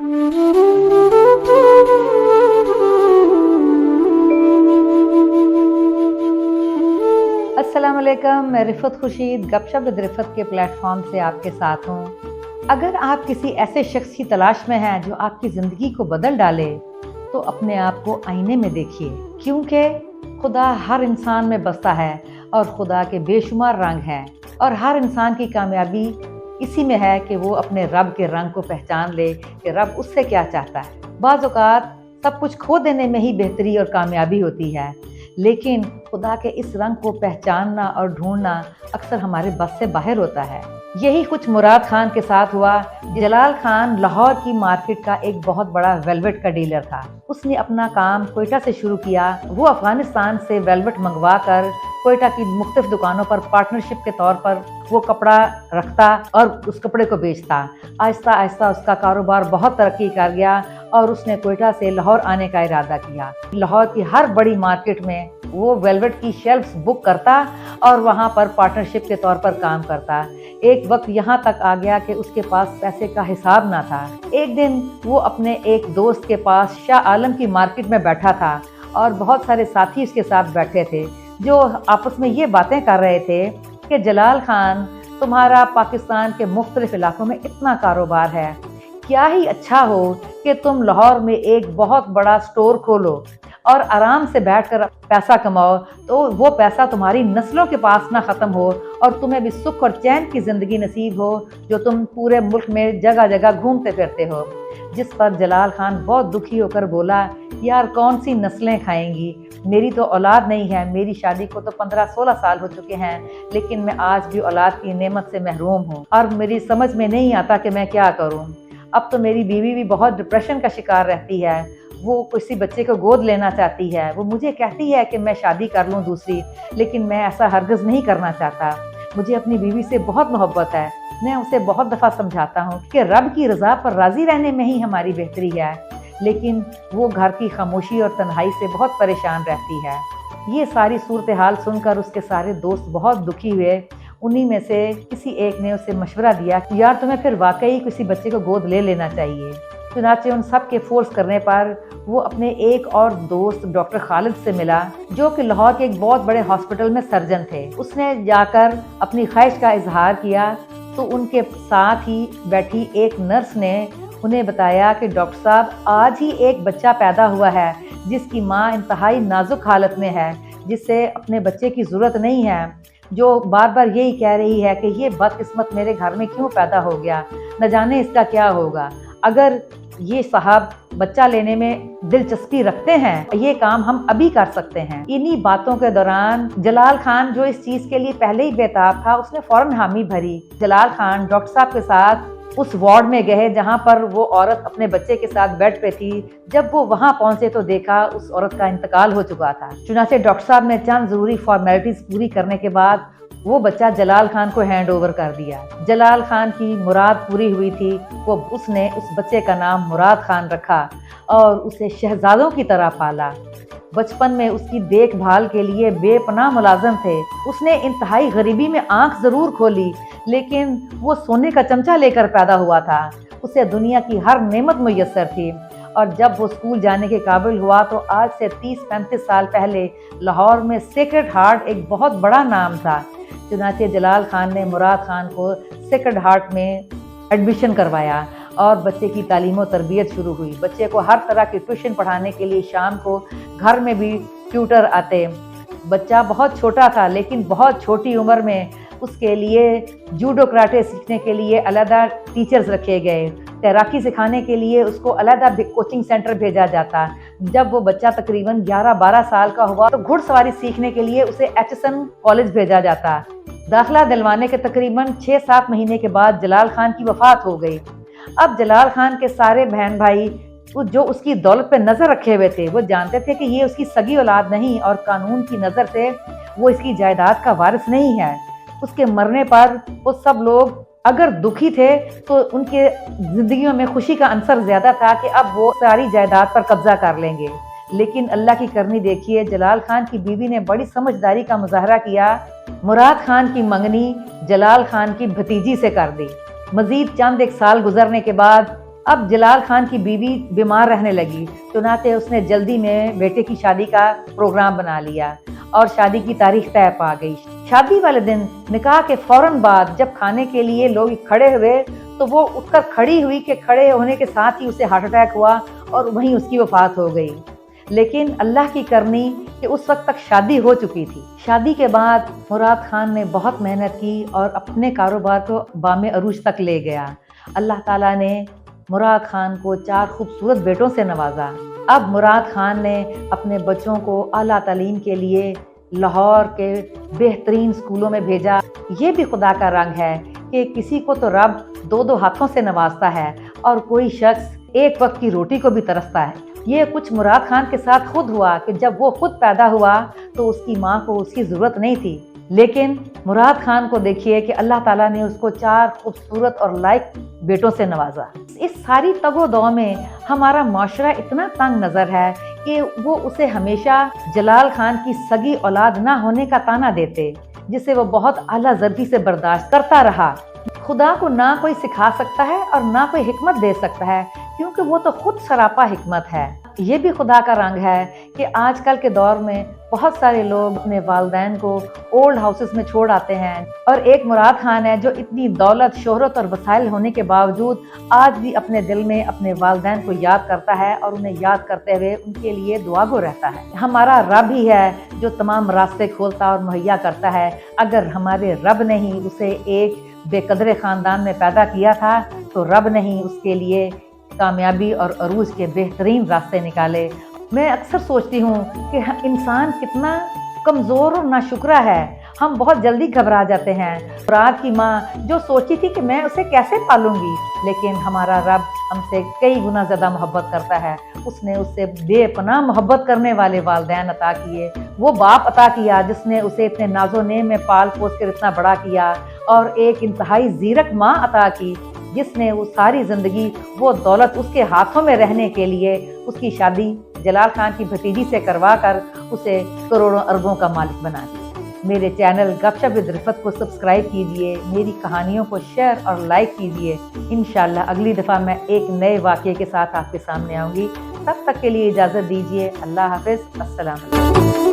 अस्सलाम वालेकुम, मैं रिफ़त खुर्शीद गपशप विद रिफ़त के प्लेटफॉर्म से आपके साथ हूँ। अगर आप किसी ऐसे शख्स की तलाश में हैं जो आपकी ज़िंदगी को बदल डाले, तो अपने आप को आईने में देखिए, क्योंकि खुदा हर इंसान में बसता है और खुदा के बेशुमार रंग हैं, और हर इंसान की कामयाबी इसी में है कि वो अपने रब के रंग को पहचान ले कि रब उससे क्या चाहता है। बाज़ औक़ात सब कुछ खो देने में ही बेहतरी और कामयाबी होती है, लेकिन खुदा के इस रंग को पहचानना और ढूंढना अक्सर हमारे बस से बाहर होता है। यही कुछ मुराद खान के साथ हुआ। जलाल खान लाहौर की मार्केट का एक बहुत बड़ा वेलवेट का डीलर था। उसने अपना काम कोयटा से शुरू किया। वो अफगानिस्तान से वेलवेट मंगवा कर कोयटा की मुख्तलिफ दुकानों पर पार्टनरशिप के तौर पर वो कपड़ा रखता और उस कपड़े को बेचता। आहिस्ता आहिस्ता उसका कारोबार बहुत तरक्की कर गया और उसने कोयटा से लाहौर आने का इरादा किया। लाहौर की हर बड़ी मार्केट में वो वेलवेट की शेल्फ्स बुक करता और वहाँ पर पार्टनरशिप के तौर पर काम करता। एक वक्त यहाँ तक आ गया कि उसके पास पैसे का हिसाब ना था। एक दिन वो अपने एक दोस्त के पास शाह आलम की मार्केट में बैठा था और बहुत सारे साथी उसके साथ बैठे थे जो आपस में ये बातें कर रहे थे कि जलाल खान, तुम्हारा पाकिस्तान के मुख्तलिफ इलाकों में इतना कारोबार है, क्या ही अच्छा हो कि तुम लाहौर में एक बहुत बड़ा स्टोर खोलो और आराम से बैठकर पैसा कमाओ, तो वो पैसा तुम्हारी नस्लों के पास ना ख़त्म हो और तुम्हें भी सुख और चैन की ज़िंदगी नसीब हो जो तुम पूरे मुल्क में जगह जगह घूमते फिरते हो। जिस पर जलाल खान बहुत दुखी होकर बोला, यार कौन सी नस्लें खाएंगी, मेरी तो औलाद नहीं है, मेरी शादी को तो 15-16 साल हो चुके हैं, लेकिन मैं आज भी औलाद की नेमत से महरूम हूँ और मेरी समझ में नहीं आता कि मैं क्या करूँ। अब तो मेरी बीवी भी बहुत डिप्रेशन का शिकार रहती है, वो किसी बच्चे को गोद लेना चाहती है। वो मुझे कहती है कि मैं शादी कर लूँ दूसरी, लेकिन मैं ऐसा हरगिज़ नहीं करना चाहता। मुझे अपनी बीवी से बहुत मोहब्बत है। मैं उसे बहुत दफ़ा समझाता हूँ कि रब की रज़ा पर राज़ी रहने में ही हमारी बेहतरी है, लेकिन वो घर की खामोशी और तन्हाई से बहुत परेशान रहती है। ये सारी सूरत हाल सुनकर उसके सारे दोस्त बहुत दुखी हुए। उन्हीं में से किसी एक ने उसे मशवरा दिया कि यार तुम्हें फिर वाकई किसी बच्चे को गोद ले लेना चाहिए। चुनाचे उन सब के फोर्स करने पर वो अपने एक और दोस्त डॉक्टर खालिद से मिला जो कि लाहौर के एक बहुत बड़े हॉस्पिटल में सर्जन थे। उसने जाकर अपनी ख्वाहिश का इजहार किया तो उनके साथ ही बैठी एक नर्स ने उन्हें बताया कि डॉक्टर साहब, आज ही एक बच्चा पैदा हुआ है जिसकी माँ इंतहाई नाजुक हालत में है, जिससे अपने बच्चे की ज़रूरत नहीं है, जो बार बार यही कह रही है कि ये बदकिस्मत मेरे घर में क्यों पैदा हो गया, न जाने इसका क्या होगा। अगर ये साहब बच्चा लेने में दिलचस्पी रखते हैं, ये काम हम अभी कर सकते हैं। इन्हीं बातों के दौरान जलाल खान, जो इस चीज़ के लिए पहले ही बेताब था, उसने फौरन हामी भरी। जलाल खान डॉक्टर साहब के साथ उस वार्ड में गए जहां पर वो औरत अपने बच्चे के साथ बेड पे थी। जब वो वहां पहुंचे तो देखा उस औरत का इंतकाल हो चुका था। चुनाचे डॉक्टर साहब ने चंद ज़रूरी फॉर्मेलिटीज़ पूरी करने के बाद वो बच्चा जलाल खान को हैंड ओवर कर दिया। जलाल खान की मुराद पूरी हुई थी। उसने उस बच्चे का नाम मुराद खान रखा और उसे शहजादों की तरह पाला। बचपन में उसकी देखभाल के लिए बेपनाह मुलाजिम थे। उसने इंतहाई गरीबी में आंख ज़रूर खोली, लेकिन वो सोने का चमचा लेकर पैदा हुआ था। उसे दुनिया की हर नेमत मुयस्सर थी और जब वो स्कूल जाने के काबिल हुआ तो आज से 30-35 साल पहले लाहौर में सेक्रेड हार्ट एक बहुत बड़ा नाम था। चुनाचे जलाल खान ने मुराद खान को सेक्रेड हार्ट में एडमिशन करवाया और बच्चे की तालीम और तरबियत शुरू हुई। बच्चे को हर तरह की ट्यूशन पढ़ाने के लिए शाम को घर में भी ट्यूटर आते। बच्चा बहुत छोटा था, लेकिन बहुत छोटी उम्र में उसके लिए जूडो कराटे सीखने के लिए अलग टीचर्स रखे गए। तैराकी सिखाने के लिए उसको अलग कोचिंग सेंटर भेजा जाता। जब वो बच्चा तकरीबन 11-12 साल का हुआ तो घुड़सवारी सीखने के लिए उसे एचएसएन कॉलेज भेजा जाता। दाखिला दिलवाने के तकरीबन 6-7 महीने के बाद जलाल खान की वफात हो गई। अब जलाल खान के सारे बहन भाई जो उसकी दौलत पे नज़र रखे हुए थे, वो जानते थे कि ये उसकी सगी औलाद नहीं और कानून की नज़र से वो इसकी जायदाद का वारिस नहीं है। उसके मरने पर वो सब लोग अगर दुखी थे तो उनके जिंदगियों में खुशी का अंसर ज्यादा था कि अब वो सारी जायदाद पर कब्जा कर लेंगे। लेकिन अल्लाह की करनी देखिए, जलाल खान की बीवी ने बड़ी समझदारी का मुजाहरा किया। मुराद खान की मंगनी जलाल खान की भतीजी से कर दी। मजीद चंद एक साल गुजरने के बाद اب جلال خان کی بیوی بیمار رہنے لگی، چنانچہ اس نے جلدی میں بیٹے کی شادی کا پروگرام بنا لیا اور شادی کی تاریخ طے پا گئی۔ شادی والے دن نکاح کے فوراً بعد جب کھانے کے لیے لوگ کھڑے ہوئے تو وہ اٹھ کر کھڑی ہوئی کہ کھڑے ہونے کے ساتھ ہی اسے ہارٹ اٹیک ہوا اور وہیں اس کی وفات ہو گئی۔ لیکن اللہ کی کرنی کہ اس وقت تک شادی ہو چکی تھی۔ شادی کے بعد مراد خان نے بہت محنت کی اور اپنے کاروبار کو بام عروج تک لے گیا۔ اللہ تعالیٰ نے مراد خان کو 4 خوبصورت بیٹوں سے نوازا۔ اب مراد خان نے اپنے بچوں کو اعلیٰ تعلیم کے لیے لاہور کے بہترین اسکولوں میں بھیجا۔ یہ بھی خدا کا رنگ ہے کہ کسی کو تو رب 2 ہاتھوں سے نوازتا ہے اور کوئی شخص ایک وقت کی روٹی کو بھی ترستا ہے۔ یہ کچھ مراد خان کے ساتھ خود ہوا کہ جب وہ خود پیدا ہوا تو اس کی ماں کو اس کی ضرورت نہیں تھی، لیکن مراد خان کو دیکھیے کہ اللہ تعالیٰ نے اس کو 4 خوبصورت اور لائق بیٹوں سے نوازا۔ اس ساری تگ و دو میں ہمارا معاشرہ اتنا تنگ نظر ہے کہ وہ اسے ہمیشہ جلال خان کی سگی اولاد نہ ہونے کا طعنہ دیتے، جسے وہ بہت اعلیٰ ضربی سے برداشت کرتا رہا۔ خدا کو نہ کوئی سکھا سکتا ہے اور نہ کوئی حکمت دے سکتا ہے، کیونکہ وہ تو خود سراپا حکمت ہے۔ یہ بھی خدا کا رنگ ہے کہ آج کل کے دور میں بہت سارے لوگ اپنے والدین کو اولڈ ہاؤسز میں چھوڑ آتے ہیں، اور ایک مراد خان ہے جو اتنی دولت، شہرت اور وسائل ہونے کے باوجود آج بھی اپنے دل میں اپنے والدین کو یاد کرتا ہے اور انہیں یاد کرتے ہوئے ان کے لیے دعا گو رہتا ہے۔ ہمارا رب ہی ہے جو تمام راستے کھولتا اور مہیا کرتا ہے۔ اگر ہمارے رب نے ہی اسے ایک بے قدر خاندان میں پیدا کیا تھا تو رب نے ہی اس کے لیے کامیابی اور عروج کے بہترین راستے نکالے۔ میں اکثر سوچتی ہوں کہ انسان کتنا کمزور اور ناشکرا ہے۔ ہم بہت جلدی گھبرا جاتے ہیں۔ مراد کی ماں جو سوچی تھی کہ میں اسے کیسے پالوں گی، لیکن ہمارا رب ہم سے کئی گنا زیادہ محبت کرتا ہے۔ اس نے اس سے بے پناہ محبت کرنے والے والدین عطا کیے، وہ باپ عطا کیا جس نے اسے اتنے ناز و نیم میں پال پوس کر اتنا بڑا کیا، اور ایک انتہائی زیرک ماں عطا کی جس نے وہ ساری زندگی وہ دولت اس کے ہاتھوں میں رہنے کے لیے اس کی شادی جلال خان کی بھتیجی سے کروا کر اسے کروڑوں اربوں کا مالک بنا دیا۔ میرے چینل گپ شپ ود رفت کو سبسکرائب کیجئے، میری کہانیوں کو شیئر اور لائک کیجئے۔ انشاءاللہ اگلی دفعہ میں ایک نئے واقعے کے ساتھ آپ کے سامنے آؤں گی۔ تب تک کے لیے اجازت دیجیے۔ اللہ حافظ۔ السلام علیکم۔